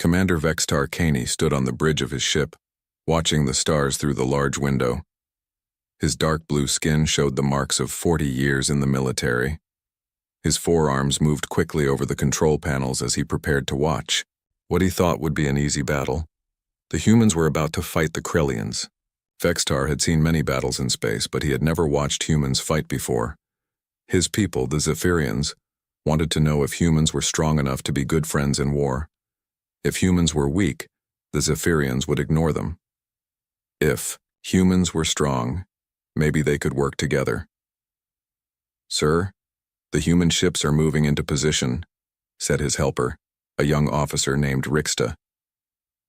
Commander Vextar Caney stood on the bridge of his ship, watching the stars through the large window. His dark blue skin showed the marks of 40 years in the military. His forearms moved quickly over the control panels as he prepared to watch what he thought would be an easy battle. The humans were about to fight the Krellians. Vextar had seen many battles in space, but he had never watched humans fight before. His people, the Zephyrians, wanted to know if humans were strong enough to be good friends in war. If humans were weak, the Zephyrians would ignore them. If humans were strong, maybe they could work together. "Sir, the human ships are moving into position," said his helper, a young officer named Rixta.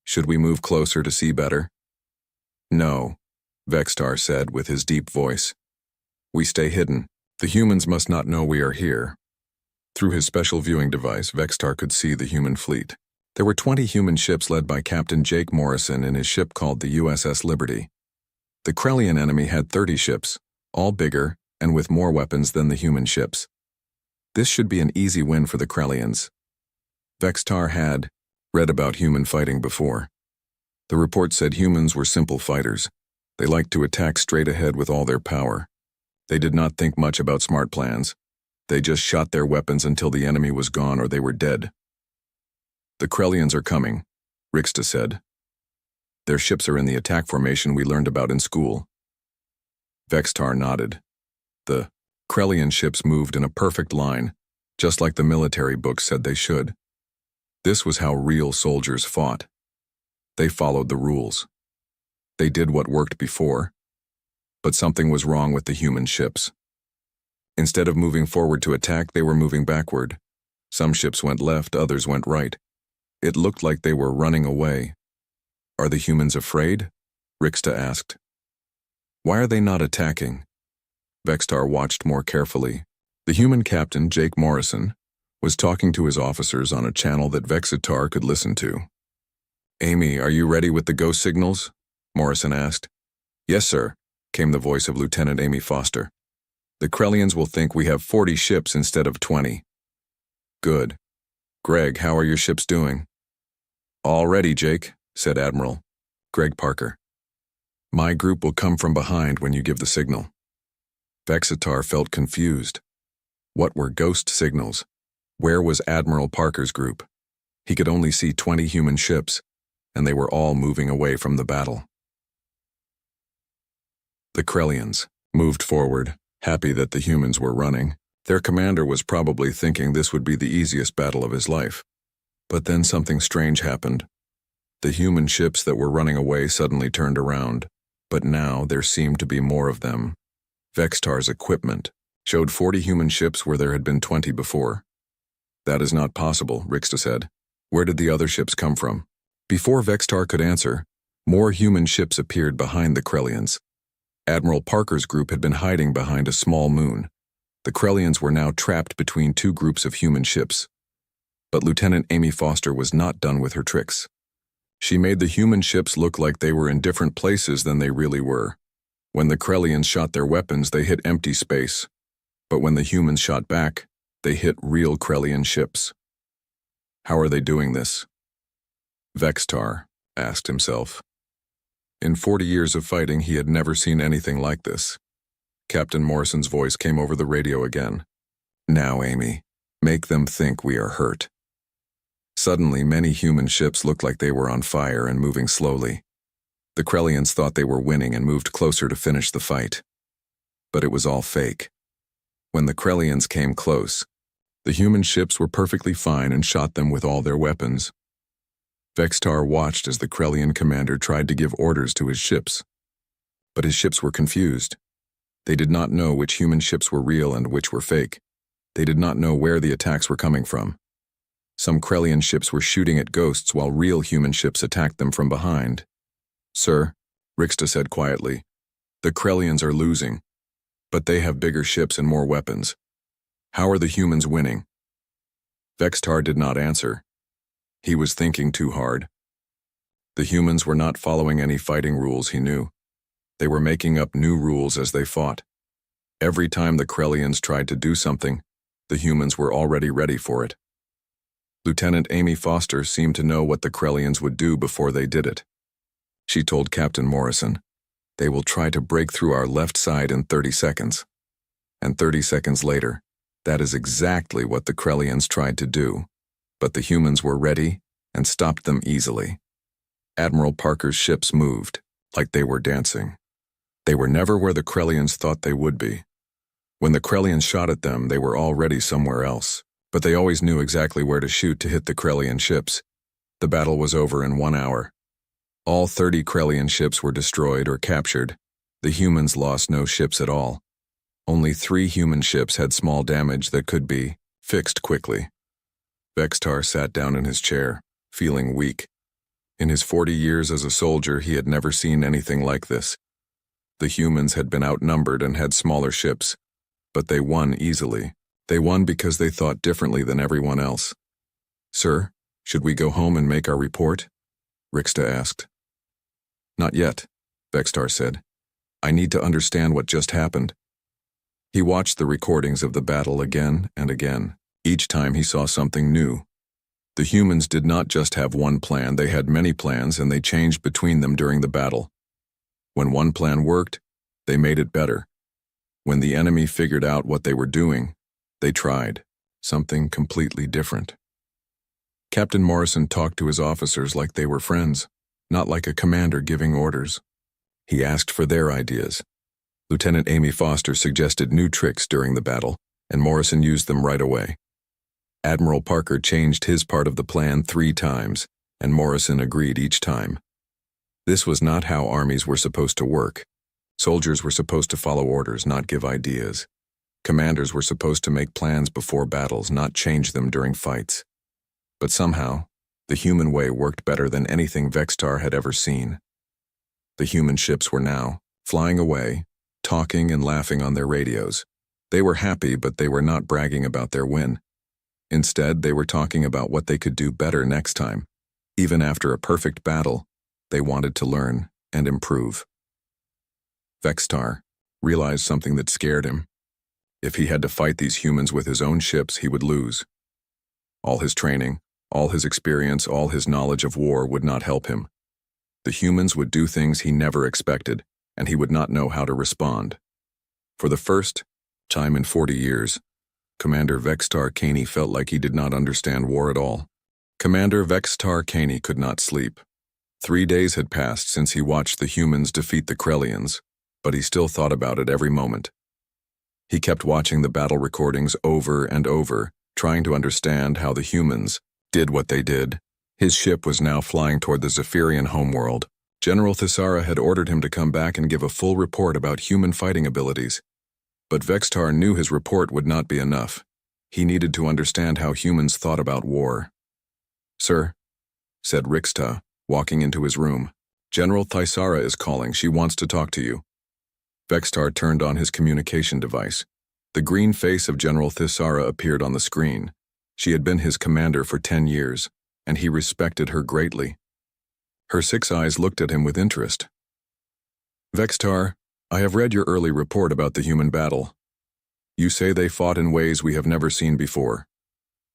"Should we move closer to see better?" "No," Vextar said with his deep voice. "We stay hidden. The humans must not know we are here." Through his special viewing device, Vextar could see the human fleet. There were 20 human ships led by Captain Jake Morrison in his ship called the USS Liberty. The Krellian enemy had 30 ships, all bigger and with more weapons than the human ships. This should be an easy win for the Krellians. Vextar had read about human fighting before. The report said humans were simple fighters. They liked to attack straight ahead with all their power. They did not think much about smart plans. They just shot their weapons until the enemy was gone or they were dead. "The Krellians are coming," Rixta said. "Their ships are in the attack formation we learned about in school." Vextar nodded. The Krellian ships moved in a perfect line, just like the military books said they should. This was how real soldiers fought. They followed the rules. They did what worked before, but something was wrong with the human ships. Instead of moving forward to attack, they were moving backward. Some ships went left, others went right. It looked like they were running away. "Are the humans afraid?" Rixta asked. "Why are they not attacking?" Vextar watched more carefully. The human captain, Jake Morrison, was talking to his officers on a channel that Vextar could listen to. "Amy, are you ready with the ghost signals?" Morrison asked. "Yes, sir," came the voice of Lieutenant Amy Foster. "The Krellians will think we have 40 ships instead of 20. "Good. Greg, how are your ships doing?" "All ready, Jake," said Admiral Greg Parker. "My group will come from behind when you give the signal." Vextar felt confused. What were ghost signals? Where was Admiral Parker's group? He could only see 20 human ships, and they were all moving away from the battle. The Krellians moved forward, happy that the humans were running. Their commander was probably thinking this would be the easiest battle of his life. But then something strange happened. The human ships that were running away suddenly turned around, but now there seemed to be more of them. Vextar's equipment showed 40 human ships where there had been 20 before. "That is not possible," Rixta said. "Where did the other ships come from?" Before Vextar could answer, more human ships appeared behind the Krellians. Admiral Parker's group had been hiding behind a small moon. The Krellians were now trapped between two groups of human ships. But Lieutenant Amy Foster was not done with her tricks. She made the human ships look like they were in different places than they really were. When the Krellians shot their weapons, they hit empty space. But when the humans shot back, they hit real Krellian ships. How are they doing this? Vextar asked himself. In 40 years of fighting, he had never seen anything like this. Captain Morrison's voice came over the radio again. "Now, Amy, make them think we are hurt." Suddenly, many human ships looked like they were on fire and moving slowly. The Krellians thought they were winning and moved closer to finish the fight. But it was all fake. When the Krellians came close, the human ships were perfectly fine and shot them with all their weapons. Vextar watched as the Krellian commander tried to give orders to his ships. But his ships were confused. They did not know which human ships were real and which were fake. They did not know where the attacks were coming from. Some Krellian ships were shooting at ghosts while real human ships attacked them from behind. "Sir," Rixta said quietly, "the Krellians are losing, but they have bigger ships and more weapons. How are the humans winning?" Vextar did not answer. He was thinking too hard. The humans were not following any fighting rules he knew. They were making up new rules as they fought. Every time the Krellians tried to do something, the humans were already ready for it. Lieutenant Amy Foster seemed to know what the Krellians would do before they did it. She told Captain Morrison, "They will try to break through our left side in 30 seconds. And 30 seconds later, that is exactly what the Krellians tried to do, but the humans were ready and stopped them easily. Admiral Parker's ships moved, like they were dancing. They were never where the Krellians thought they would be. When the Krellians shot at them, they were already somewhere else, but they always knew exactly where to shoot to hit the Krellian ships. The battle was over in 1 hour. All 30 Krellian ships were destroyed or captured. The humans lost no ships at all. Only 3 human ships had small damage that could be fixed quickly." Vextar sat down in his chair, feeling weak. In his 40 years as a soldier, he had never seen anything like this. The humans had been outnumbered and had smaller ships, but they won easily. They won because they thought differently than everyone else. "Sir, should we go home and make our report?" Rixta asked. "Not yet," Vextar said. "I need to understand what just happened." He watched the recordings of the battle again and again. Each time he saw something new. The humans did not just have one plan, they had many plans, and they changed between them during the battle. When one plan worked, they made it better. When the enemy figured out what they were doing, they tried something completely different. Captain Morrison talked to his officers like they were friends, not like a commander giving orders. He asked for their ideas. Lieutenant Amy Foster suggested new tricks during the battle, and Morrison used them right away. Admiral Parker changed his part of the plan 3 times, and Morrison agreed each time. This was not how armies were supposed to work. Soldiers were supposed to follow orders, not give ideas. Commanders were supposed to make plans before battles, not change them during fights. But somehow, the human way worked better than anything Vextar had ever seen. The human ships were now flying away, talking and laughing on their radios. They were happy, but they were not bragging about their win. Instead, they were talking about what they could do better next time. Even after a perfect battle, they wanted to learn and improve. Vextar realized something that scared him. If he had to fight these humans with his own ships, he would lose. All his training, all his experience, all his knowledge of war would not help him. The humans would do things he never expected, and he would not know how to respond. For the first time in 40 years, Commander Vextar Caney felt like he did not understand war at all. Commander Vextar Caney could not sleep. 3 days had passed since he watched the humans defeat the Krellians, but he still thought about it every moment. He kept watching the battle recordings over and over, trying to understand how the humans did what they did. His ship was now flying toward the Zephyrian homeworld. General Thisara had ordered him to come back and give a full report about human fighting abilities. But Vextar knew his report would not be enough. He needed to understand how humans thought about war. "Sir," said Rixta, walking into his room. "General Thisara is calling. She wants to talk to you." Vextar turned on his communication device. The green face of General Thisara appeared on the screen. She had been his commander for 10 years, and he respected her greatly. Her 6 eyes looked at him with interest. "Vextar, I have read your early report about the human battle. You say they fought in ways we have never seen before.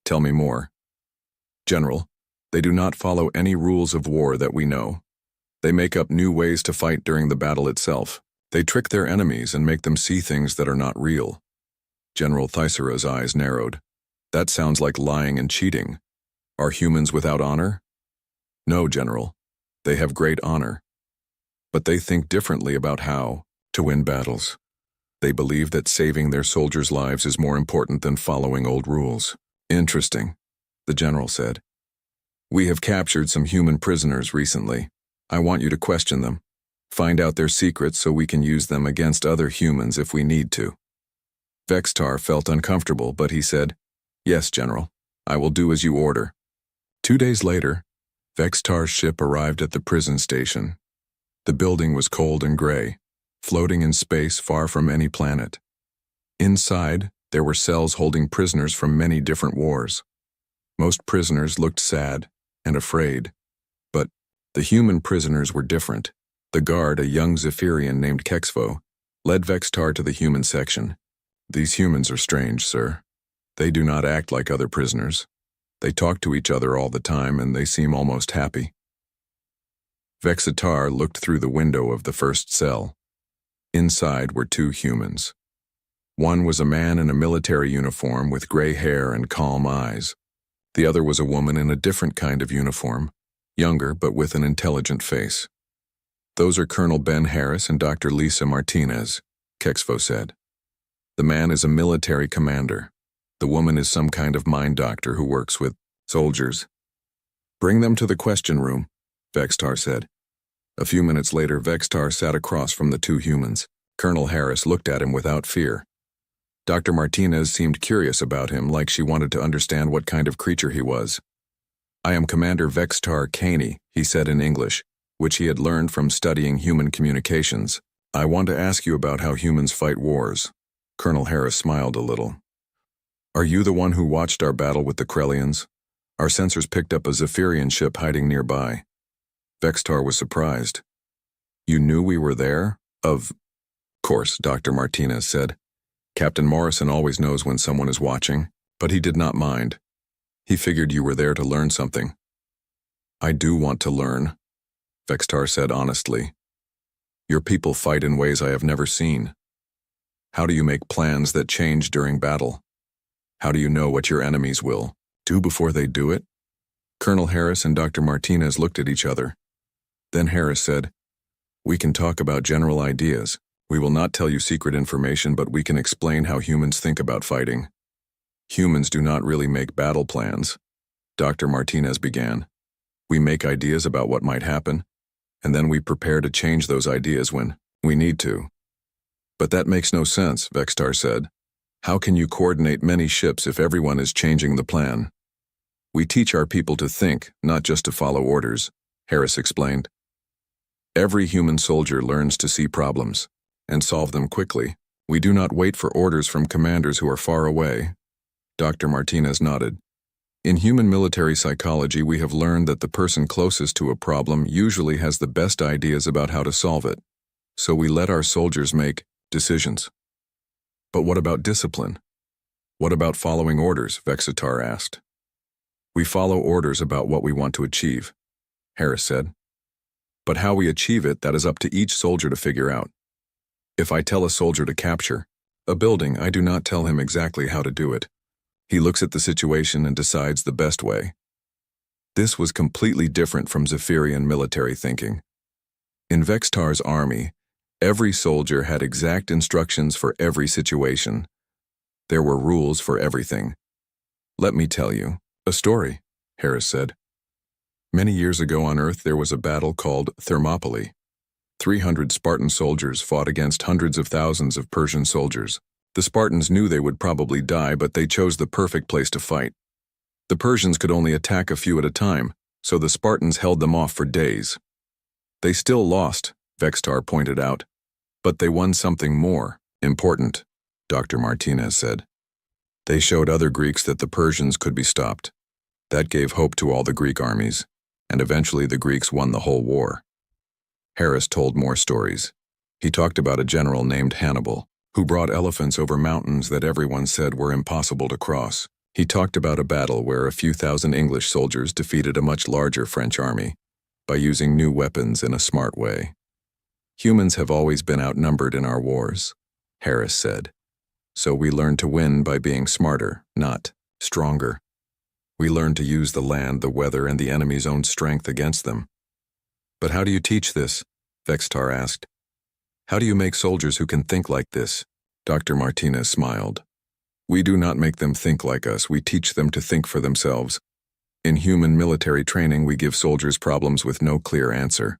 Tell me more." "General, they do not follow any rules of war that we know. They make up new ways to fight during the battle itself. They trick their enemies and make them see things that are not real." General Thisara's eyes narrowed. "That sounds like lying and cheating. Are humans without honor?" "No, General. They have great honor. But they think differently about how to win battles. They believe that saving their soldiers' lives is more important than following old rules." "Interesting," the general said. "We have captured some human prisoners recently. I want you to question them. Find out their secrets so we can use them against other humans if we need to." Vextar felt uncomfortable, but he said, "Yes, General. I will do as you order." 2 days later, Vextar's ship arrived at the prison station. The building was cold and gray, floating in space far from any planet. Inside, there were cells holding prisoners from many different wars. Most prisoners looked sad and afraid, but the human prisoners were different. The guard, a young Zephyrian named Kexvo, led Vextar to the human section. "These humans are strange, sir. They do not act like other prisoners. They talk to each other all the time and they seem almost happy. Vexitar looked through the window of the first cell. Inside were two humans. One was a man in a military uniform with gray hair and calm eyes. The other was a woman in a different kind of uniform, younger but with an intelligent face. "Those are Colonel Ben Harris and Dr. Lisa Martinez," Kexvo said. "The man is a military commander. The woman is some kind of mind doctor who works with soldiers." "Bring them to the question room," Vexitar said. A few minutes later, Vexitar sat across from the two humans. Colonel Harris looked at him without fear. Dr. Martinez seemed curious about him, like she wanted to understand what kind of creature he was. "I am Commander Vexitar Caney," he said in English, which he had learned from studying human communications. "I want to ask you about how humans fight wars." Colonel Harris smiled a little. "Are you the one who watched our battle with the Krellians? Our sensors picked up a Zephyrian ship hiding nearby." Vexitar was surprised. "You knew we were there?" "Of course," Dr. Martinez said. "Captain Morrison always knows when someone is watching, but he did not mind. He figured you were there to learn something." "I do want to learn," Vexitar said honestly. "Your people fight in ways I have never seen. How do you make plans that change during battle? How do you know what your enemies will do before they do it?" Colonel Harris and Dr. Martinez looked at each other. Then Harris said, "We can talk about general ideas. We will not tell you secret information, but we can explain how humans think about fighting." "Humans do not really make battle plans," Dr. Martinez began. "We make ideas about what might happen, and then we prepare to change those ideas when we need to." "But that makes no sense," Vexitar said. "How can you coordinate many ships if everyone is changing the plan?" "We teach our people to think, not just to follow orders," Harris explained. "Every human soldier learns to see problems and solve them quickly. We do not wait for orders from commanders who are far away." Dr. Martinez nodded. "In human military psychology, we have learned that the person closest to a problem usually has the best ideas about how to solve it. So we let our soldiers make decisions." "But what about discipline? What about following orders?" Vexitar asked. "We follow orders about what we want to achieve," Harris said. "But how we achieve it, that is up to each soldier to figure out. If I tell a soldier to capture a building, I do not tell him exactly how to do it. He looks at the situation and decides the best way." This was completely different from Zephyrian military thinking. In Vexitar's army, every soldier had exact instructions for every situation. There were rules for everything. "Let me tell you a story," Harris said. "Many years ago on Earth there was a battle called Thermopylae. 300 Spartan soldiers fought against hundreds of thousands of Persian soldiers. The Spartans knew they would probably die, but they chose the perfect place to fight. The Persians could only attack a few at a time, so the Spartans held them off for days. They still lost," Vexitar pointed out, "but they won something more important," Dr. Martinez said. "They showed other Greeks that the Persians could be stopped. That gave hope to all the Greek armies, and eventually the Greeks won the whole war." Harris told more stories. He talked about a general named Hannibal, who brought elephants over mountains that everyone said were impossible to cross. He talked about a battle where a few thousand English soldiers defeated a much larger French army by using new weapons in a smart way. "Humans have always been outnumbered in our wars," Harris said. "So we learn to win by being smarter, not stronger. We learn to use the land, the weather, and the enemy's own strength against them." "But how do you teach this?" Vexitar asked. "How do you make soldiers who can think like this?" Dr. Martinez smiled. "We do not make them think like us, we teach them to think for themselves. In human military training, we give soldiers problems with no clear answer.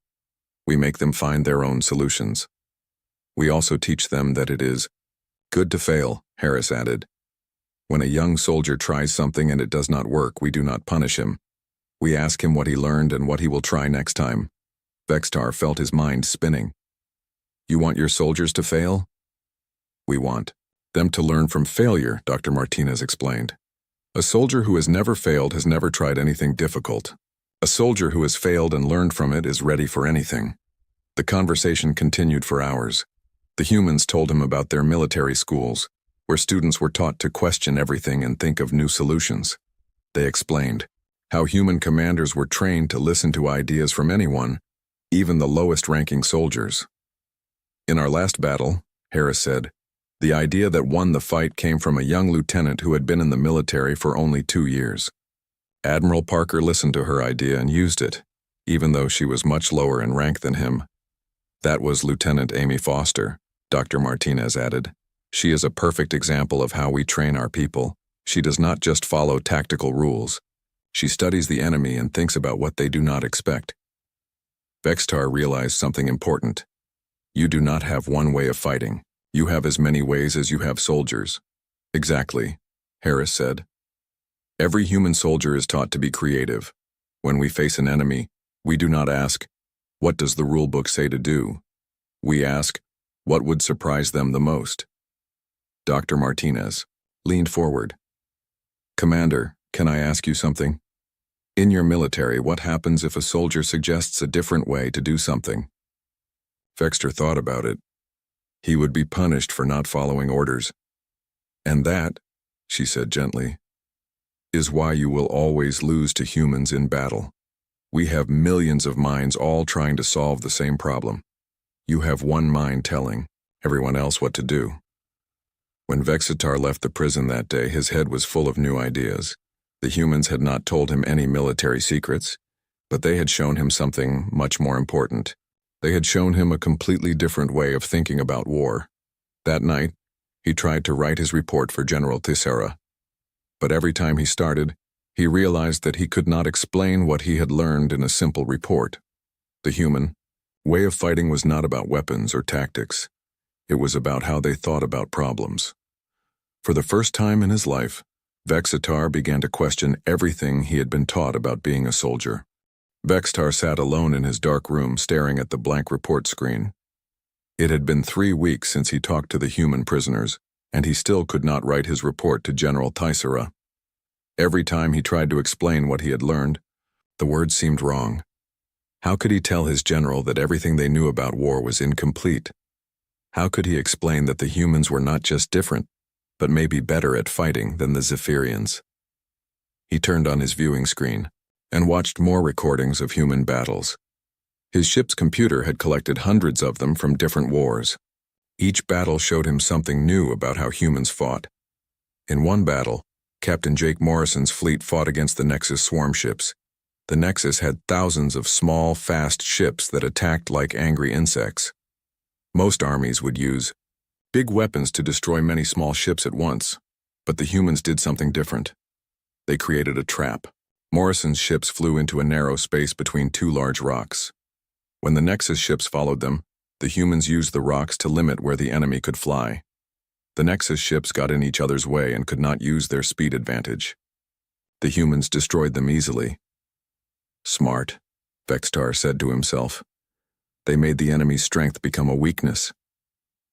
We make them find their own solutions. We also teach them that it is good to fail," Harris added. "When a young soldier tries something and it does not work, we do not punish him. We ask him what he learned and what he will try next time." Vexitar felt his mind spinning. "You want your soldiers to fail?" "We want them to learn from failure," Dr. Martinez explained. "A soldier who has never failed has never tried anything difficult. A soldier who has failed and learned from it is ready for anything." The conversation continued for hours. The humans told him about their military schools, where students were taught to question everything and think of new solutions. They explained how human commanders were trained to listen to ideas from anyone, even the lowest-ranking soldiers. In our last battle, Harris said, the idea that won the fight came from a young lieutenant who had been in the military for only 2 years. Admiral Parker listened to her idea and used it, even though she was much lower in rank than him. That was Lieutenant Amy Foster, Dr. Martinez added. She is a perfect example of how we train our people. She does not just follow tactical rules. She studies the enemy and thinks about what they do not expect. Vextar realized something important. You do not have one way of fighting. You have as many ways as you have soldiers. Exactly, Harris said. Every human soldier is taught to be creative. When we face an enemy, we do not ask, what does the rule book say to do? We ask, what would surprise them the most? Dr. Martinez leaned forward. Commander, can I ask you something? In your military, what happens if a soldier suggests a different way to do something? Vexter thought about it. He would be punished for not following orders. And that, she said gently, is why you will always lose to humans in battle. We have millions of minds all trying to solve the same problem. You have one mind telling everyone else what to do. When Vexitar left the prison that day, his head was full of new ideas. The humans had not told him any military secrets, but they had shown him something much more important. They had shown him a completely different way of thinking about war. That night, he tried to write his report for General Tissera. But every time he started, he realized that he could not explain what he had learned in a simple report. The human way of fighting was not about weapons or tactics. It was about how they thought about problems. For the first time in his life, Vexitar began to question everything he had been taught about being a soldier. Vexitar sat alone in his dark room staring at the blank report screen. It had been 3 weeks since he talked to the human prisoners, and he still could not write his report to General Tissera. Every time he tried to explain what he had learned, the words seemed wrong. How could he tell his general that everything they knew about war was incomplete? How could he explain that the humans were not just different, but maybe better at fighting than the Zephyrians? He turned on his viewing screen and watched more recordings of human battles. His ship's computer had collected hundreds of them from different wars. Each battle showed him something new about how humans fought. In one battle, Captain Jake Morrison's fleet fought against the Nexus swarm ships. The Nexus had thousands of small, fast ships that attacked like angry insects. Most armies would use big weapons to destroy many small ships at once, but the humans did something different. They created a trap. Morrison's ships flew into a narrow space between 2 large rocks. When the Nexus ships followed them, the humans used the rocks to limit where the enemy could fly. The Nexus ships got in each other's way and could not use their speed advantage. The humans destroyed them easily. Smart, Vexitar said to himself. They made the enemy's strength become a weakness.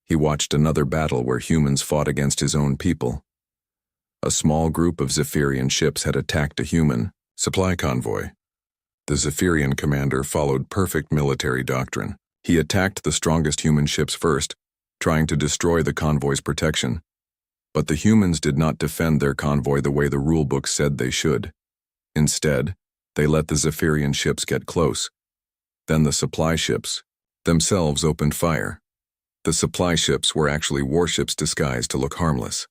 He watched another battle where humans fought against his own people. A small group of Zephyrian ships had attacked a human supply convoy. The Zephyrian commander followed perfect military doctrine. He attacked the strongest human ships first, trying to destroy the convoy's protection. But the humans did not defend their convoy the way the rulebook said they should. Instead, they let the Zephyrian ships get close. Then the supply ships themselves opened fire. The supply ships were actually warships disguised to look harmless.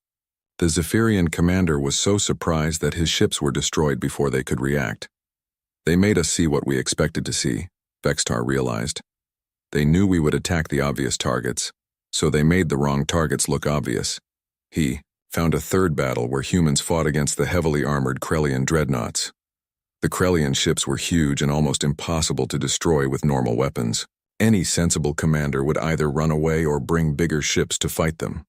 The Zephyrian commander was so surprised that his ships were destroyed before they could react. They made us see what we expected to see, Vexitar realized. They knew we would attack the obvious targets, so they made the wrong targets look obvious. He found a third battle where humans fought against the heavily armored Krellian dreadnoughts. The Krellian ships were huge and almost impossible to destroy with normal weapons. Any sensible commander would either run away or bring bigger ships to fight them.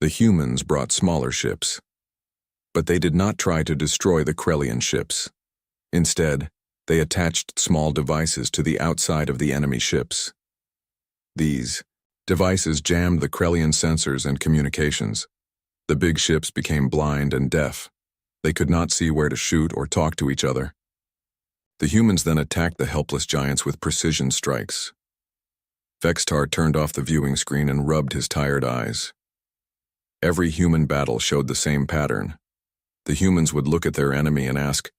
The humans brought smaller ships. But they did not try to destroy the Krellian ships. Instead, they attached small devices to the outside of the enemy ships. These devices jammed the Krellian sensors and communications. The big ships became blind and deaf. They could not see where to shoot or talk to each other. The humans then attacked the helpless giants with precision strikes. Vexitar turned off the viewing screen and rubbed his tired eyes. Every human battle showed the same pattern. The humans would look at their enemy and ask,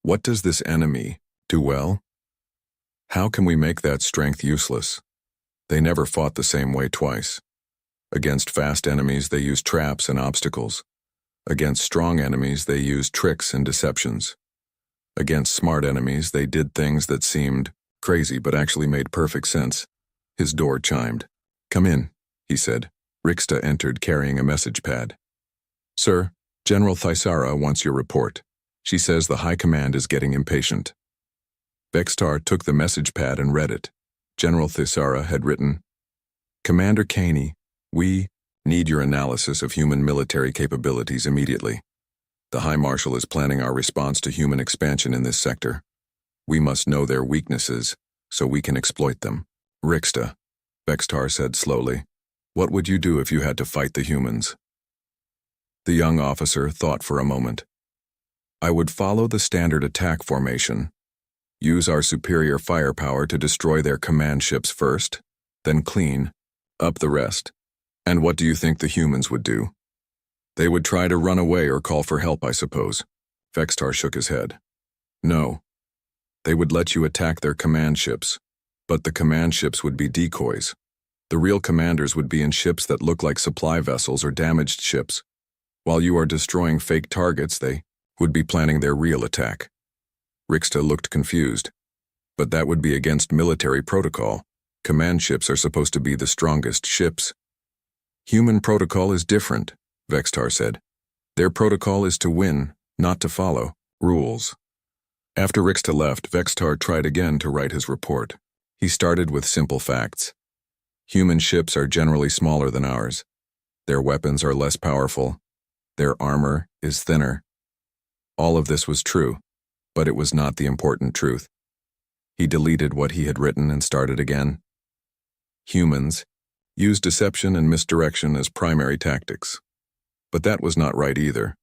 "What does this enemy do well? How can we make that strength useless?" They never fought the same way twice. Against fast enemies, they used traps and obstacles. Against strong enemies, they used tricks and deceptions. Against smart enemies, they did things that seemed crazy but actually made perfect sense. His door chimed. "Come in," he said. Rixta entered carrying a message pad. "Sir, General Thisara wants your report. She says the High Command is getting impatient." Vextar took the message pad and read it. General Thisara had written, "Commander Caney, we need your analysis of human military capabilities immediately. The High Marshal is planning our response to human expansion in this sector. We must know their weaknesses so we can exploit them." "Rixta," Vextar said slowly, "what would you do if you had to fight the humans?" The young officer thought for a moment. "I would follow the standard attack formation. Use our superior firepower to destroy their command ships first, then clean up the rest." "And what do you think the humans would do?" "They would try to run away or call for help, I suppose." Vextar shook his head. "No. They would let you attack their command ships, but the command ships would be decoys. The real commanders would be in ships that look like supply vessels or damaged ships. While you are destroying fake targets, they would be planning their real attack." Rixta looked confused. "But that would be against military protocol. Command ships are supposed to be the strongest ships." "Human protocol is different," Vextar said. "Their protocol is to win, not to follow rules." After Rixta left, Vextar tried again to write his report. He started with simple facts. Human ships are generally smaller than ours. Their weapons are less powerful. Their armor is thinner. All of this was true, but it was not the important truth. He deleted what he had written and started again. Humans use deception and misdirection as primary tactics. But that was not right either.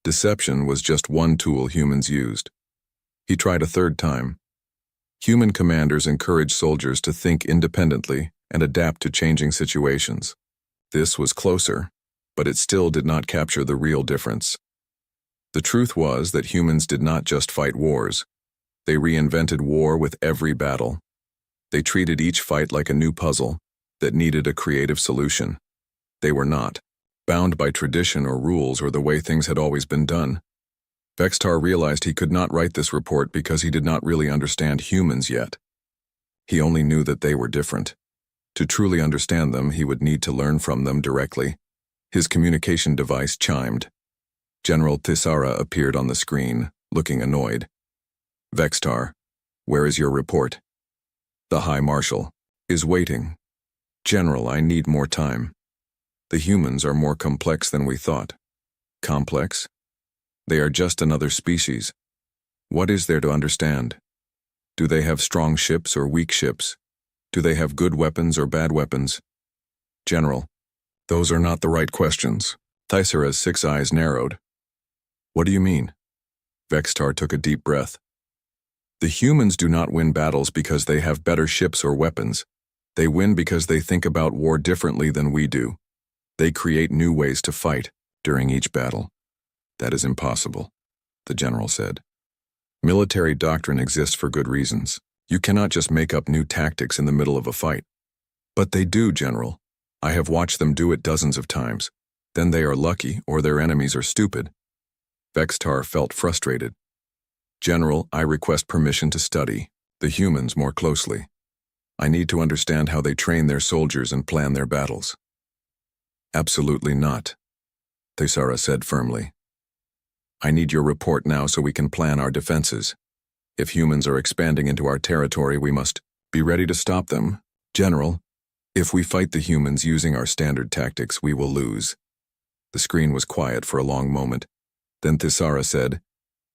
Deception was just one tool humans used. He tried a third time. Human commanders encourage soldiers to think independently and adapt to changing situations. This was closer, but it still did not capture the real difference. The truth was that humans did not just fight wars. They reinvented war with every battle. They treated each fight like a new puzzle that needed a creative solution. They were not bound by tradition or rules or the way things had always been done. Vextar realized he could not write this report because he did not really understand humans yet. He only knew that they were different. To truly understand them, he would need to learn from them directly. His communication device chimed. General Thisara appeared on the screen, looking annoyed. "Vextar, where is your report?" "The High Marshal is waiting." "General, I need more time. The humans are more complex than we thought." "Complex? They are just another species. What is there to understand? Do they have strong ships or weak ships? Do they have good weapons or bad weapons?" "General, those are not the right questions." Thisara's 6 eyes narrowed. "What do you mean?" Vextar took a deep breath. "The humans do not win battles because they have better ships or weapons. They win because they think about war differently than we do. They create new ways to fight during each battle." "That is impossible," the general said. "Military doctrine exists for good reasons. You cannot just make up new tactics in the middle of a fight." "But they do, General. I have watched them do it dozens of times. Then they are lucky or their enemies are stupid." Vextar felt frustrated. "General, I request permission to study the humans more closely. I need to understand how they train their soldiers and plan their battles." "Absolutely not," Thisara said firmly. "I need your report now so we can plan our defenses. If humans are expanding into our territory, we must be ready to stop them. General, if we fight the humans using our standard tactics, we will lose." The screen was quiet for a long moment. Then Thisara said,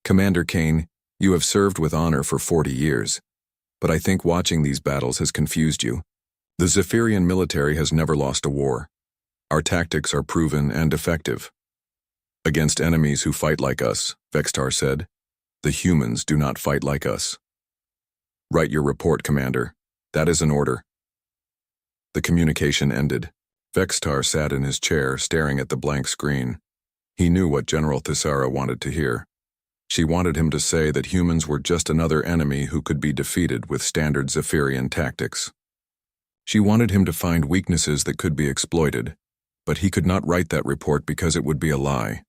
"Commander Kane, you have served with honor for 40 years. But I think watching these battles has confused you. The Zephyrian military has never lost a war. Our tactics are proven and effective. Against enemies who fight like us," Vextar said. "The humans do not fight like us." "Write your report, Commander. That is an order." The communication ended. Vextar sat in his chair, staring at the blank screen. He knew what General Thisara wanted to hear. She wanted him to say that humans were just another enemy who could be defeated with standard Zephyrian tactics. She wanted him to find weaknesses that could be exploited, but he could not write that report because it would be a lie.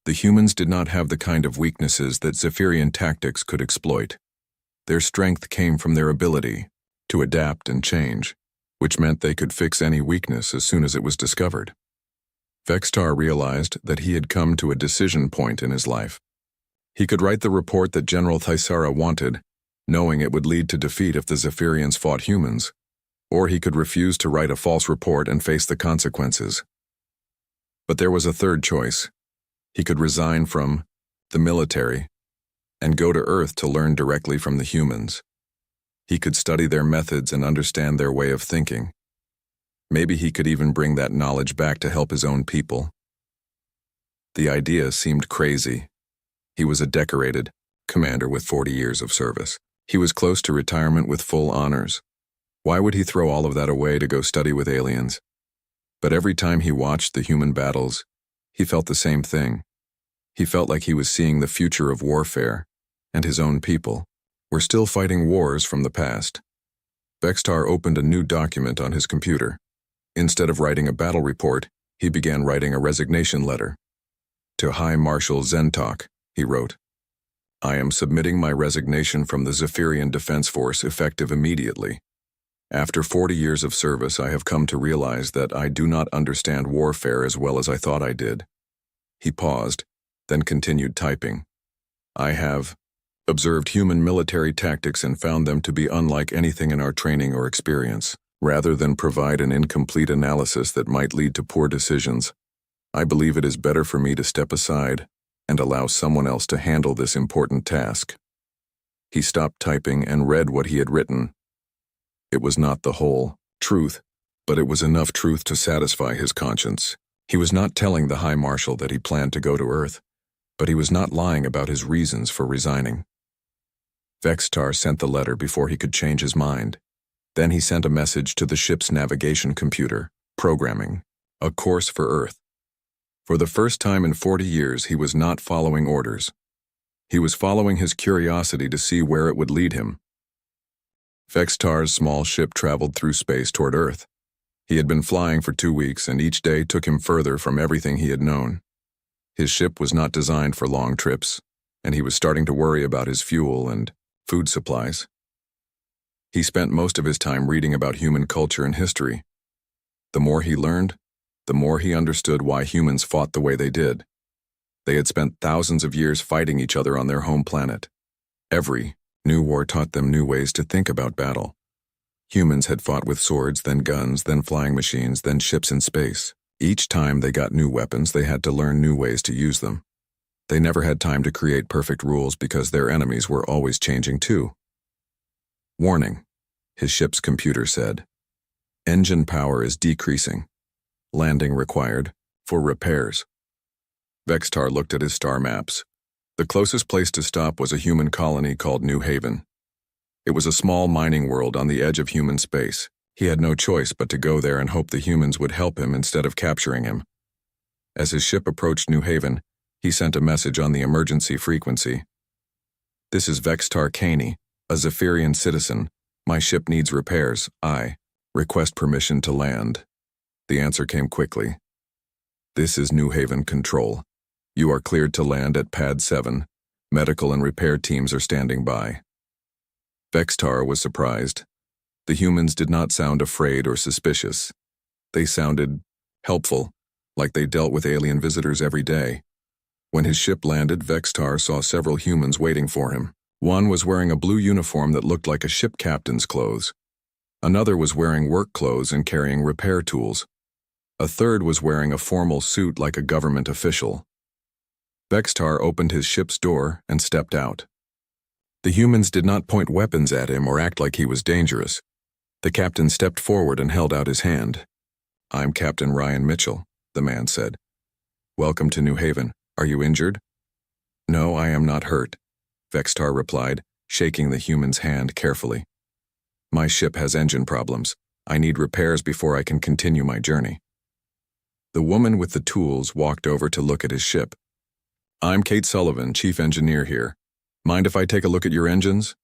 The humans did not have the kind of weaknesses that Zephyrian tactics could exploit. Their strength came from their ability to adapt and change, which meant they could fix any weakness as soon as it was discovered. Vextar realized that he had come to a decision point in his life. He could write the report that General Thisara wanted, knowing it would lead to defeat if the Zephyrians fought humans, or he could refuse to write a false report and face the consequences. But there was a third choice. He could resign from the military and go to Earth to learn directly from the humans. He could study their methods and understand their way of thinking. Maybe he could even bring that knowledge back to help his own people. The idea seemed crazy. He was a decorated commander with 40 years of service. He was close to retirement with full honors. Why would he throw all of that away to go study with aliens? But every time he watched the human battles, he felt the same thing. He felt like he was seeing the future of warfare, and his own people were still fighting wars from the past. Vextar opened a new document on his computer. Instead of writing a battle report, he began writing a resignation letter. To High Marshal Zentok, he wrote, "I am submitting my resignation from the Zephyrian Defense Force effective immediately. After 40 years of service, I have come to realize that I do not understand warfare as well as I thought I did." He paused, then continued typing. "I have observed human military tactics and found them to be unlike anything in our training or experience. Rather than provide an incomplete analysis that might lead to poor decisions, I believe it is better for me to step aside and allow someone else to handle this important task." He stopped typing and read what he had written. It was not the whole truth, but it was enough truth to satisfy his conscience. He was not telling the High Marshal that he planned to go to Earth, but he was not lying about his reasons for resigning. Vextar sent the letter before he could change his mind. Then he sent a message to the ship's navigation computer, programming, "A course for Earth." For the first time in 40 years, he was not following orders. He was following his curiosity to see where it would lead him. Vextar's small ship traveled through space toward Earth. He had been flying for 2 weeks, and each day took him further from everything he had known. His ship was not designed for long trips, and he was starting to worry about his fuel and food supplies. He spent most of his time reading about human culture and history. The more he learned, the more he understood why humans fought the way they did. They had spent thousands of years fighting each other on their home planet. Every new war taught them new ways to think about battle. Humans had fought with swords, then guns, then flying machines, then ships in space. Each time they got new weapons, they had to learn new ways to use them. They never had time to create perfect rules because their enemies were always changing too. "Warning," his ship's computer said. "Engine power is decreasing. Landing required for repairs." Vextar looked at his star maps. The closest place to stop was a human colony called New Haven. It was a small mining world on the edge of human space. He had no choice but to go there and hope the humans would help him instead of capturing him. As his ship approached New Haven, he sent a message on the emergency frequency. "This is Vextar Caney, a Zephyrian citizen. My ship needs repairs. I request permission to land." The answer came quickly. "This is New Haven Control. You are cleared to land at Pad 7. Medical and repair teams are standing by." Vextar was surprised. The humans did not sound afraid or suspicious. They sounded helpful, like they dealt with alien visitors every day. When his ship landed, Vextar saw several humans waiting for him. One was wearing a blue uniform that looked like a ship captain's clothes. Another was wearing work clothes and carrying repair tools. A third was wearing a formal suit like a government official. Vextar opened his ship's door and stepped out. The humans did not point weapons at him or act like he was dangerous. The captain stepped forward and held out his hand. "I'm Captain Ryan Mitchell," the man said. "Welcome to New Haven. Are you injured?" "No, I am not hurt," Vextar replied, shaking the human's hand carefully. "My ship has engine problems. I need repairs before I can continue my journey." The woman with the tools walked over to look at his ship. "I'm Kate Sullivan, chief engineer here. Mind if I take a look at your engines?"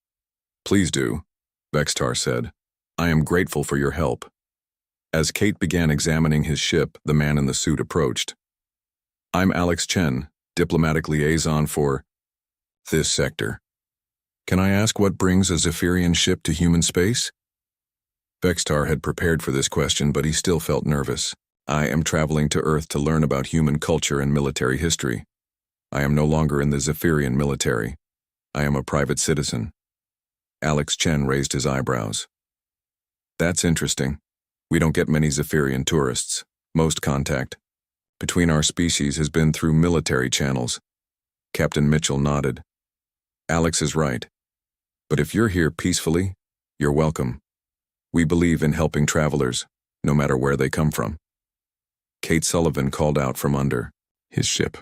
"Please do," Vextar said. "I am grateful for your help." As Kate began examining his ship, the man in the suit approached. "I'm Alex Chen, diplomatic liaison for this sector. Can I ask what brings a Zephyrian ship to human space?" Vextar had prepared for this question, but he still felt nervous. "I am traveling to Earth to learn about human culture and military history. I am no longer in the Zephyrian military. I am a private citizen." Alex Chen raised his eyebrows. "That's interesting. We don't get many Zephyrian tourists. Most contact between our species has been through military channels." Captain Mitchell nodded. "Alex is right. But if you're here peacefully, you're welcome. We believe in helping travelers, no matter where they come from." Kate Sullivan called out from under his ship.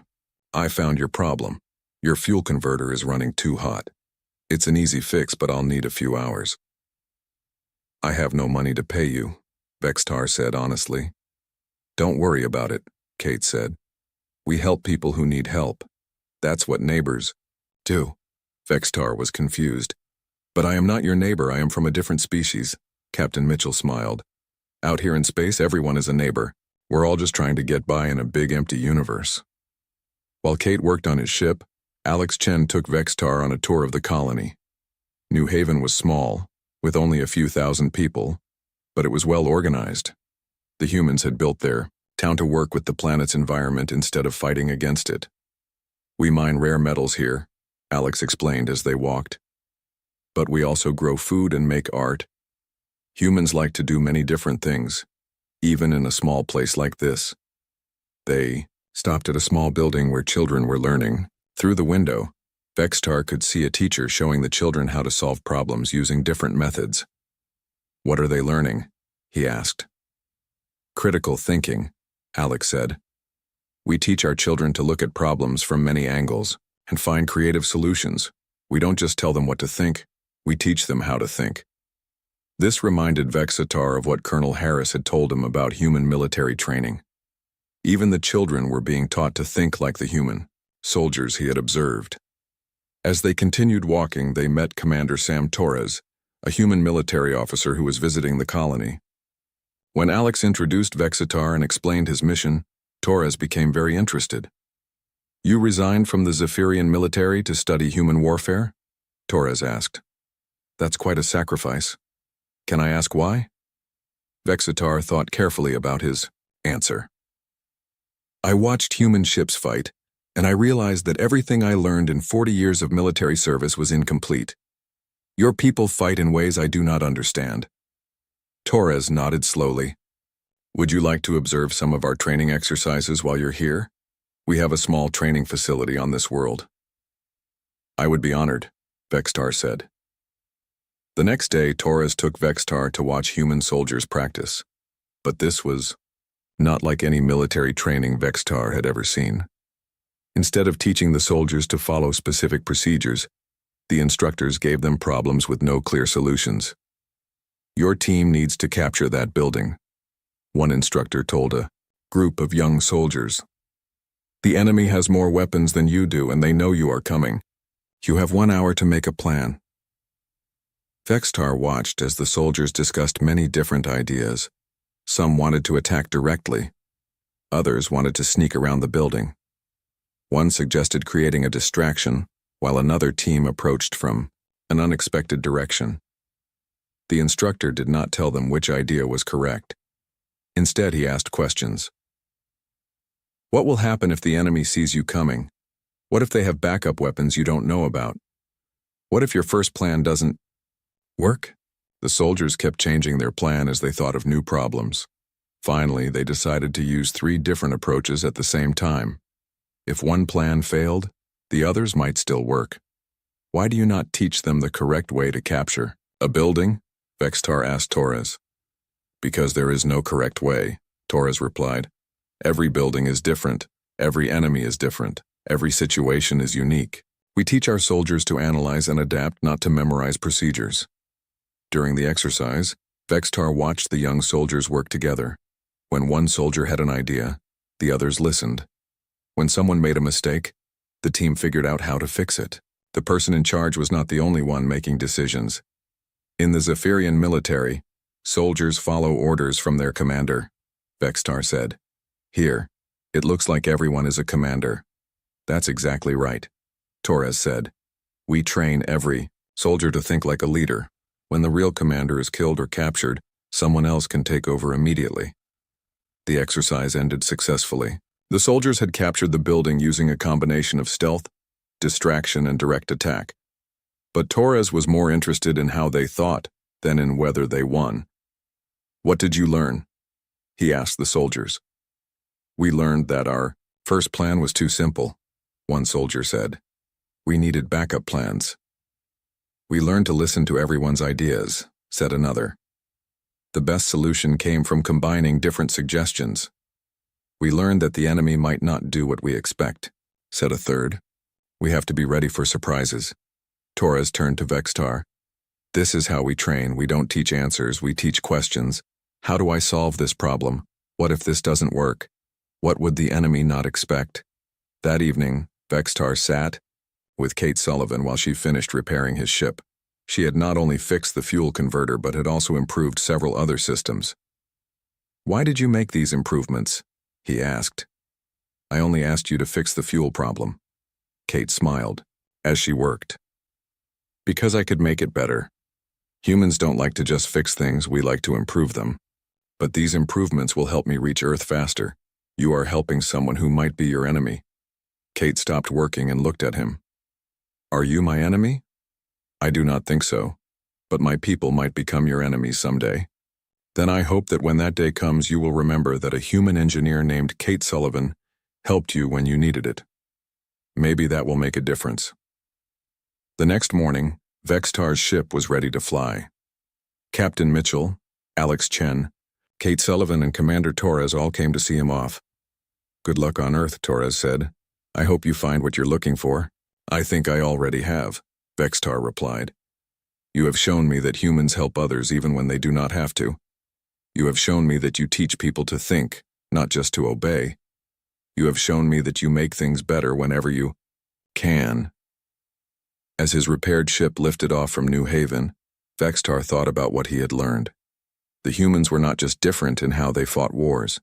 "I found your problem. Your fuel converter is running too hot. It's an easy fix, but I'll need a few hours." "I have no money to pay you," Vextar said honestly. "Don't worry about it," Kate said. "We help people who need help. That's what neighbors do." Vextar was confused. "But I am not your neighbor, I am from a different species," Captain Mitchell smiled. "Out here in space, everyone is a neighbor. We're all just trying to get by in a big empty universe." While Kate worked on his ship, Alex Chen took Vextar on a tour of the colony. New Haven was small, with only a few thousand people, but it was well organized. The humans had built their town to work with the planet's environment instead of fighting against it. "We mine rare metals here," Alex explained as they walked. "But we also grow food and make art. Humans like to do many different things, even in a small place like this." They stopped at a small building where children were learning. Through the window, Vextar could see a teacher showing the children how to solve problems using different methods. "What are they learning?" he asked. "Critical thinking," Alex said. "We teach our children to look at problems from many angles and find creative solutions. We don't just tell them what to think, we teach them how to think." This reminded Vexatar of what Colonel Harris had told him about human military training. Even the children were being taught to think like the human soldiers he had observed. As they continued walking, they met Commander Sam Torres, a human military officer who was visiting the colony. When Alex introduced Vexatar and explained his mission, Torres became very interested. "You resigned from the Zephyrian military to study human warfare?" Torres asked. "That's quite a sacrifice. Can I ask why?" Vexatar thought carefully about his answer. "I watched human ships fight, and I realized that everything I learned in 40 years of military service was incomplete. Your people fight in ways I do not understand." Torres nodded slowly. "Would you like to observe some of our training exercises while you're here? We have a small training facility on this world." "I would be honored," Vextar said. The next day, Torres took Vextar to watch human soldiers practice. But this was not like any military training Vextar had ever seen. Instead of teaching the soldiers to follow specific procedures, the instructors gave them problems with no clear solutions. "Your team needs to capture that building," one instructor told a group of young soldiers. "The enemy has more weapons than you do, and they know you are coming. You have 1 hour to make a plan." Vextar watched as the soldiers discussed many different ideas. Some wanted to attack directly. Others wanted to sneak around the building. One suggested creating a distraction, while another team approached from an unexpected direction. The instructor did not tell them which idea was correct. Instead, he asked questions. "What will happen if the enemy sees you coming? What if they have backup weapons you don't know about? What if your first plan doesn't work?" The soldiers kept changing their plan as they thought of new problems. Finally, they decided to use 3 different approaches at the same time. If one plan failed, the others might still work. "Why do you not teach them the correct way to capture a building?" Vextar asked Torres. "Because there is no correct way," Torres replied. "Every building is different, every enemy is different, every situation is unique. We teach our soldiers to analyze and adapt, not to memorize procedures." During the exercise, Vextar watched the young soldiers work together. When one soldier had an idea, The others listened. When someone made a mistake, the team figured out how to fix it. The person in charge was not the only one making decisions. In the Zephyrian military, soldiers follow orders from their commander, Vextar said. Here, it looks like everyone is a commander. That's exactly right, Torres said. We train every soldier to think like a leader. When the real commander is killed or captured, someone else can take over immediately. The exercise ended successfully. The soldiers had captured the building using a combination of stealth, distraction, and direct attack. But Torres was more interested in how they thought than in whether they won. What did you learn? He asked the soldiers. We learned that our first plan was too simple, one soldier said. We needed backup plans. We learned to listen to everyone's ideas, said another. The best solution came from combining different suggestions. We learned that the enemy might not do what we expect, said a third. We have to be ready for surprises. Torres turned to Vextar. This is how we train. We don't teach answers, we teach questions. How do I solve this problem? What if this doesn't work? What would the enemy not expect? That evening, Vextar sat with Kate Sullivan while she finished repairing his ship. She had not only fixed the fuel converter but had also improved several other systems. Why did you make these improvements? He asked. I only asked you to fix the fuel problem. Kate smiled as she worked. Because I could make it better. Humans don't like to just fix things, we like to improve them. But these improvements will help me reach Earth faster. You are helping someone who might be your enemy. Kate stopped working and looked at him. Are you my enemy? I do not think so, but my people might become your enemies someday. Then I hope that when that day comes you will remember that a human engineer named Kate Sullivan helped you when you needed it. Maybe that will make a difference. The next morning, Vextar's ship was ready to fly. Captain Mitchell, Alex Chen, Kate Sullivan and Commander Torres all came to see him off. Good luck on Earth, Torres said. I hope you find what you're looking for. I think I already have, Vextar replied. You have shown me that humans help others even when they do not have to. You have shown me that you teach people to think, not just to obey. You have shown me that you make things better whenever you can. As his repaired ship lifted off from New Haven, Vextar thought about what he had learned. The humans were not just different in how they fought wars.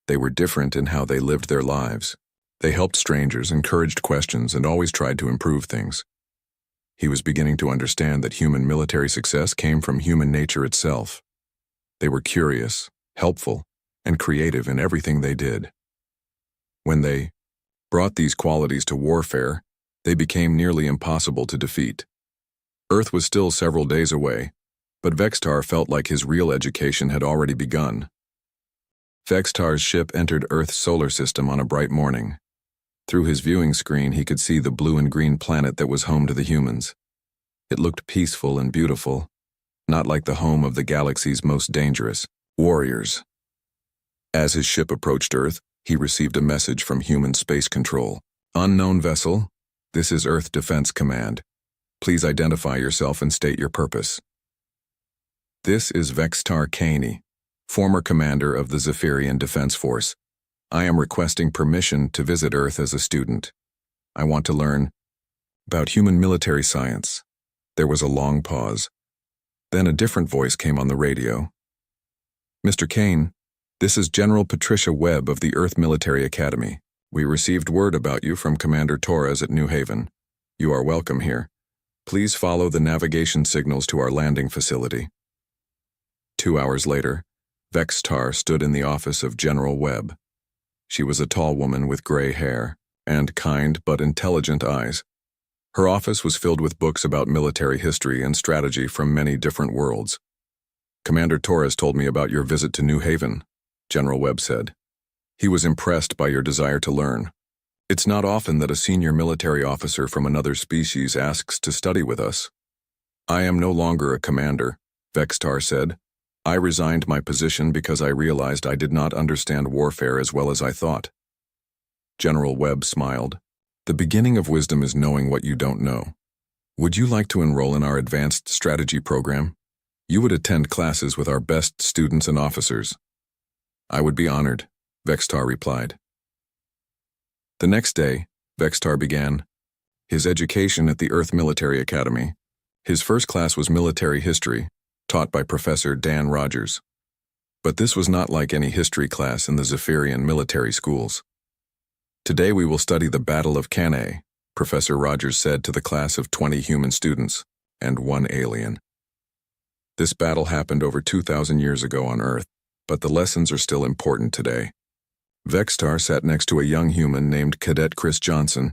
They were different in how they lived their lives. They helped strangers, encouraged questions, and always tried to improve things. He was beginning to understand that human military success came from human nature itself. They were curious, helpful, and creative in everything they did. When they brought these qualities to warfare, they became nearly impossible to defeat. Earth was still several days away, but Vextar felt like his real education had already begun. Vextar's ship entered Earth's solar system on a bright morning. Through his viewing screen, he could see the blue and green planet that was home to the humans. It looked peaceful and beautiful, not like the home of the galaxy's most dangerous warriors. As his ship approached Earth, he received a message from Human Space Control. Unknown vessel, this is Earth Defense Command. Please identify yourself and state your purpose. This is Vextar Caney, former commander of the Zephyrian Defense Force. I am requesting permission to visit Earth as a student. I want to learn about human military science. There was a long pause. Then a different voice came on the radio. Mr. Kane, this is General Patricia Webb of the Earth Military Academy. We received word about you from Commander Torres at New Haven. You are welcome here. Please follow the navigation signals to our landing facility. 2 hours later, Vextar stood in the office of General Webb. She was a tall woman with gray hair and kind but intelligent eyes. Her office was filled with books about military history and strategy from many different worlds. Commander Torres told me about your visit to New Haven, General Webb said. He was impressed by your desire to learn. It's not often that a senior military officer from another species asks to study with us. I am no longer a commander, Vextar said. I resigned my position because I realized I did not understand warfare as well as I thought. General Webb smiled. The beginning of wisdom is knowing what you don't know. Would you like to enroll in our advanced strategy program? You would attend classes with our best students and officers. I would be honored, Vextar replied. The next day, Vextar began his education at the Earth Military Academy. His first class was military history, taught by Professor Dan Rogers. But this was not like any history class in the Zephyrian military schools. Today we will study the Battle of Cannae, Professor Rogers said to the class of 20 human students and 1 alien. This battle happened over 2,000 years ago on Earth, but the lessons are still important today. Vextar sat next to a young human named Cadet Chris Johnson,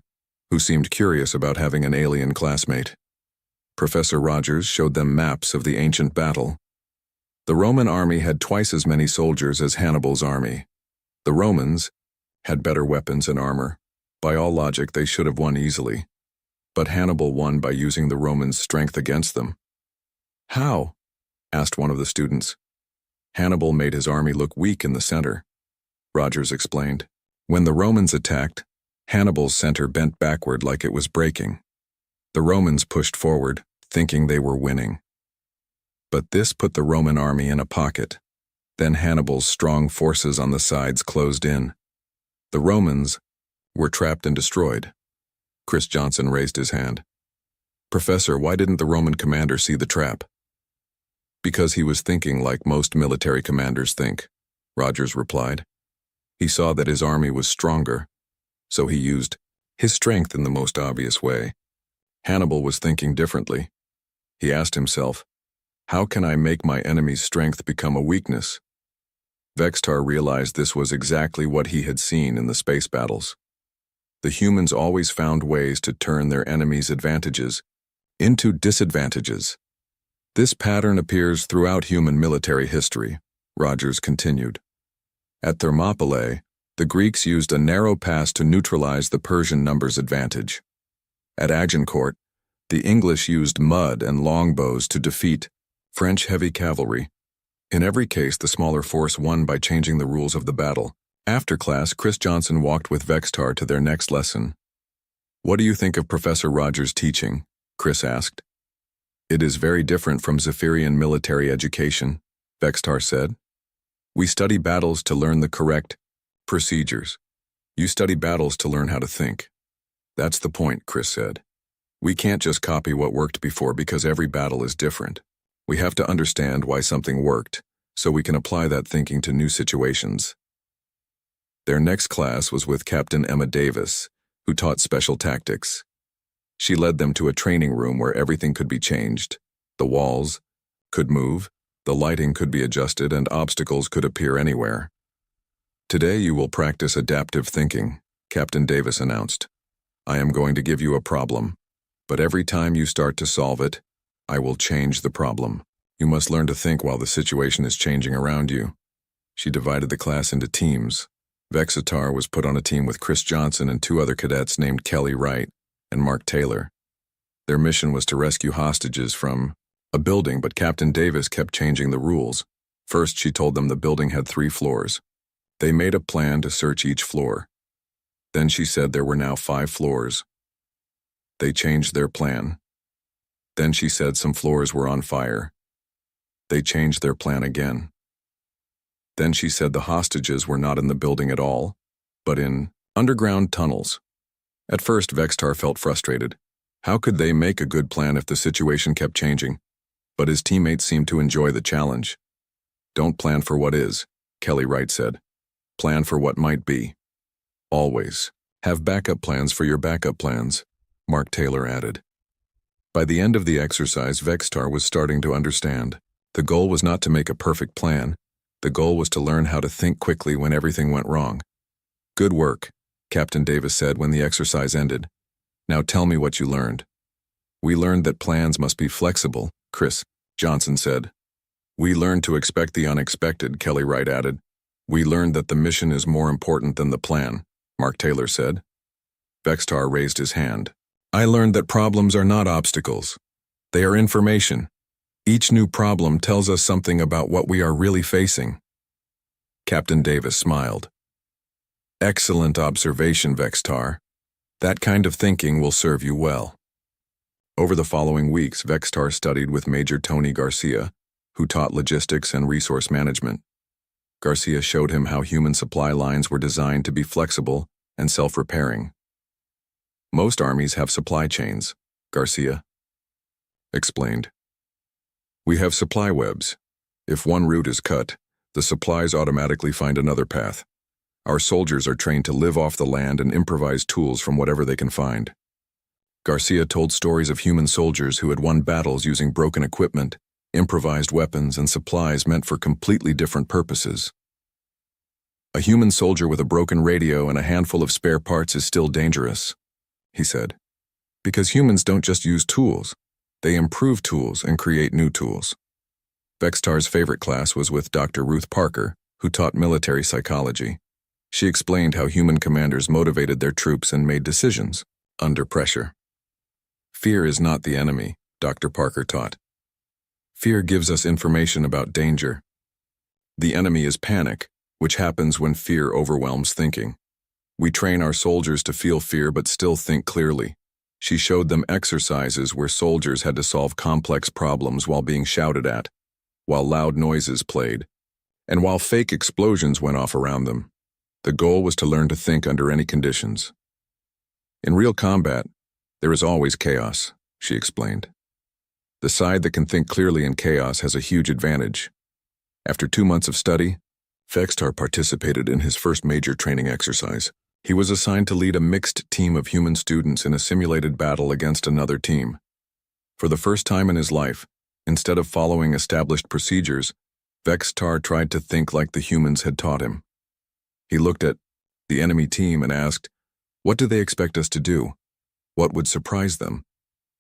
who seemed curious about having an alien classmate. Professor Rogers showed them maps of the ancient battle. The Roman army had twice as many soldiers as Hannibal's army. The Romans had better weapons and armor. By all logic, they should have won easily. But Hannibal won by using the Romans' strength against them. How? Asked one of the students. Hannibal made his army look weak in the center. Rogers explained. When the Romans attacked, Hannibal's center bent backward like it was breaking. The Romans pushed forward, thinking they were winning. But this put the Roman army in a pocket. Then Hannibal's strong forces on the sides closed in. The Romans were trapped and destroyed. Chris Johnson raised his hand. Professor, why didn't the Roman commander see the trap? Because he was thinking like most military commanders think, Rogers replied. He saw that his army was stronger, so he used his strength in the most obvious way. Hannibal was thinking differently. He asked himself, how can I make my enemy's strength become a weakness? Vextar realized this was exactly what he had seen in the space battles. The humans always found ways to turn their enemies' advantages into disadvantages. This pattern appears throughout human military history, Rogers continued. At Thermopylae, the Greeks used a narrow pass to neutralize the Persian numbers advantage. At Agincourt, the English used mud and longbows to defeat French heavy cavalry. In every case, the smaller force won by changing the rules of the battle. After class, Chris Johnson walked with Vextar to their next lesson. What do you think of Professor Rogers' teaching? Chris asked. It is very different from Zephyrian military education, Vextar said. We study battles to learn the correct procedures. You study battles to learn how to think. That's the point, Chris said. We can't just copy what worked before because every battle is different. We have to understand why something worked, so we can apply that thinking to new situations. Their next class was with Captain Emma Davis, who taught special tactics. She led them to a training room where everything could be changed. The walls could move, the lighting could be adjusted, and obstacles could appear anywhere. Today you will practice adaptive thinking, Captain Davis announced. I am going to give you a problem, but every time you start to solve it, I will change the problem. You must learn to think while the situation is changing around you. She divided the class into teams. Vextar was put on a team with Chris Johnson and 2 other cadets named Kelly Wright and Mark Taylor. Their mission was to rescue hostages from a building, but Captain Davis kept changing the rules. First, she told them the building had 3 floors. They made a plan to search each floor. Then she said there were now 5 floors. They changed their plan. Then she said some floors were on fire. They changed their plan again. Then she said the hostages were not in the building at all, but in underground tunnels. At first, Vextar felt frustrated. How could they make a good plan if the situation kept changing? But his teammates seemed to enjoy the challenge. Don't plan for what is, Kelly Wright said. Plan for what might be. Always. Have backup plans for your backup plans, Mark Taylor added. By the end of the exercise, Vextar was starting to understand. The goal was not to make a perfect plan. The goal was to learn how to think quickly when everything went wrong. Good work, Captain Davis said when the exercise ended. Now tell me what you learned. We learned that plans must be flexible, Chris Johnson said. We learned to expect the unexpected, Kelly Wright added. We learned that the mission is more important than the plan, Mark Taylor said. Vextar raised his hand. I learned that problems are not obstacles. They are information. Each new problem tells us something about what we are really facing. Captain Davis smiled. Excellent observation, Vextar. That kind of thinking will serve you well. Over the following weeks, Vextar studied with Major Tony Garcia, who taught logistics and resource management. Garcia showed him how human supply lines were designed to be flexible and self-repairing. Most armies have supply chains, Garcia explained. We have supply webs. If one route is cut, the supplies automatically find another path. Our soldiers are trained to live off the land and improvise tools from whatever they can find. Garcia told stories of human soldiers who had won battles using broken equipment, improvised weapons, and supplies meant for completely different purposes. A human soldier with a broken radio and a handful of spare parts is still dangerous, he said, because humans don't just use tools. They improve tools and create new tools. Vextar's favorite class was with Dr. Ruth Parker, who taught military psychology. She explained how human commanders motivated their troops and made decisions under pressure. Fear is not the enemy, Dr. Parker taught. Fear gives us information about danger. The enemy is panic, which happens when fear overwhelms thinking. We train our soldiers to feel fear but still think clearly. She showed them exercises where soldiers had to solve complex problems while being shouted at, while loud noises played, and while fake explosions went off around them. The goal was to learn to think under any conditions. In real combat, there is always chaos, she explained. The side that can think clearly in chaos has a huge advantage. After 2 months of study, Vextar participated in his first major training exercise. He was assigned to lead a mixed team of human students in a simulated battle against another team. For the first time in his life, instead of following established procedures, Vextar tried to think like the humans had taught him. He looked at the enemy team and asked, "What do they expect us to do? What would surprise them?"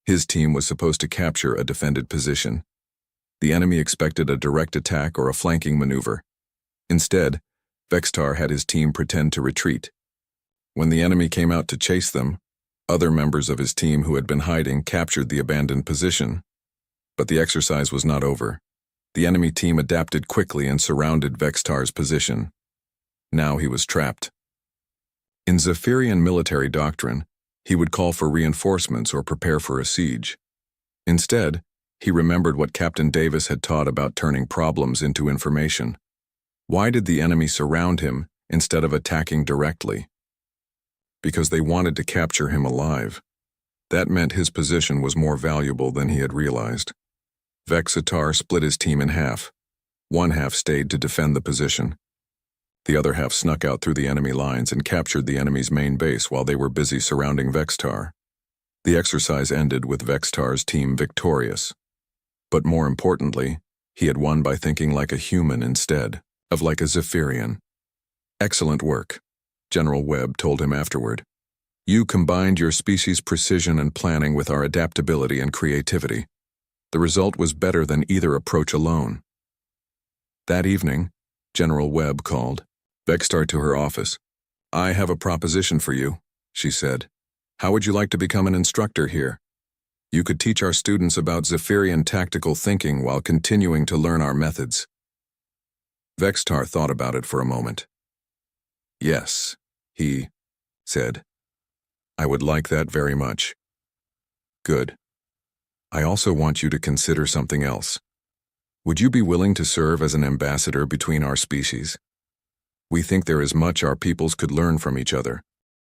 His team was supposed to capture a defended position. The enemy expected a direct attack or a flanking maneuver. Instead, Vextar had his team pretend to retreat. When the enemy came out to chase them, other members of his team who had been hiding captured the abandoned position. But the exercise was not over. The enemy team adapted quickly and surrounded Vextar's position. Now he was trapped. In Zephyrian military doctrine, he would call for reinforcements or prepare for a siege. Instead, he remembered what Captain Davis had taught about turning problems into information. Why did the enemy surround him instead of attacking directly? Because they wanted to capture him alive. That meant his position was more valuable than he had realized. Vextar split his team in half. One half stayed to defend the position. The other half snuck out through the enemy lines and captured the enemy's main base while they were busy surrounding Vextar. The exercise ended with Vextar's team victorious. But more importantly, he had won by thinking like a human instead of like a Zephyrian. "Excellent work," General Webb told him afterward. "You combined your species' precision and planning with our adaptability and creativity. The result was better than either approach alone." That evening, General Webb called Vextar to her office. "I have a proposition for you," she said. "How would you like to become an instructor here? You could teach our students about Zephyrian tactical thinking while continuing to learn our methods." Vextar thought about it for a moment. "Yes," he said. "I would like that very much." "Good. I also want you to consider something else. Would you be willing to serve as an ambassador between our species? We think there is much our peoples could learn from each other.